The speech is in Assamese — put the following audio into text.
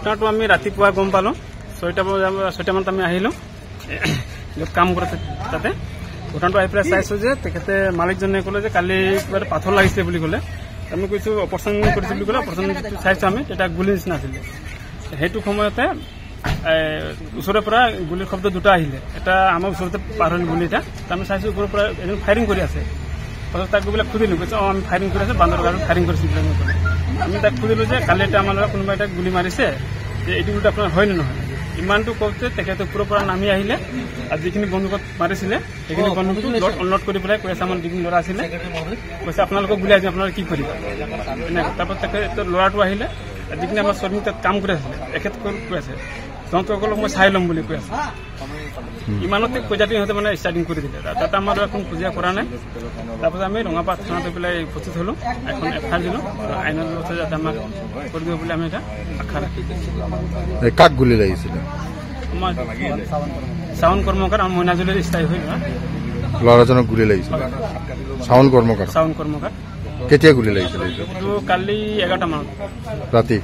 ঘটনাটো আমি ৰাতিপুৱা গম পালোঁ 6টা মানত আমি আহিলোঁ য'ত কাম কৰে তাতে ঘটনাটো আহি পেলাই চাইছোঁ যে তেখেতে মালিকজনে ক'লে যে কালি কিবা এটা পাথৰ লাগিছে বুলি ক'লে আমি কৈছোঁ অপাৰেশ্যন কৰিছোঁ বুলি ক'লে অপাৰেশ্যন চাইছোঁ আমি তেতিয়া গুলি নিচিনা আছিলে সেইটো সময়তে ওচৰৰ পৰা গুলিৰ শব্দ দুটা আহিলে এটা আমাৰ ওচৰতে পাৰ হ'ল গুলি এটা আমি চাইছোঁ ওপৰৰ পৰা এজন ফায়াৰিং কৰি আছে পাছত তাক গৈ পেলাই সুধিলোঁ কৈছে আমি ফায়াৰিং কৰি আছোঁ বান্দৰ গাঁৱত ফায়াৰিং কৰিছোঁ বুলি আমি ক'লোঁ আমি তাক সুধিলোঁ যে কালি এটা আমাৰ কোনোবা এটা গুলি মাৰিছে যে এইটো গুলিটো আপোনাৰ হয় নে নহয় ইমানটো কওঁতে তেখেতে ওপৰৰ পৰা নামি আহিলে আৰু যিখিনি বন্দুকত মাৰিছিলে সেইখিনি বন্দুকটো অনলোড কৰি পেলাই কৈ আছে আমাৰ যিখিনি ল'ৰা আছিলে কৈছে আপোনালোকক গুলি আহিছে আপোনালোকে কি কৰিব তাৰপৰা তেখেতে ল'ৰাটো আহিলে যিখিনি আমাৰ শ্ৰমিক তাত কাম কৰি আছিলে এখেত কৈ আছে তহঁতসকলক মই চাই ল'ম বুলি কৈ আছে ইমানতে পইজাটি সিহঁতে মানে ষ্টাৰ্টিং কৰি দিলে তাতে আমাৰ এখন খুজিয়া কৰা নাই তাৰপাছত আমি ৰঙাপাত থানাত পেলাই উপস্থিত হ'লোঁ এখন এফআইআৰ দিলোঁ আৰু আইনৰ ব্যৱস্থা যাতে আমাক কৰি দিব বুলি আমি এটা আশা ৰাখিছোঁ কাক গুলি লাগিছিলে আমাৰ চাউন কৰ্মকাৰ আৰু মইনাজুলিৰ স্থায়ী হৈ ল'ৰাজনক গুলি লাগিছিলে চাউন কৰ্মকাৰ কেতিয়া গুলি লাগিছিলে এইটো কালি 11টা মানত ৰাতি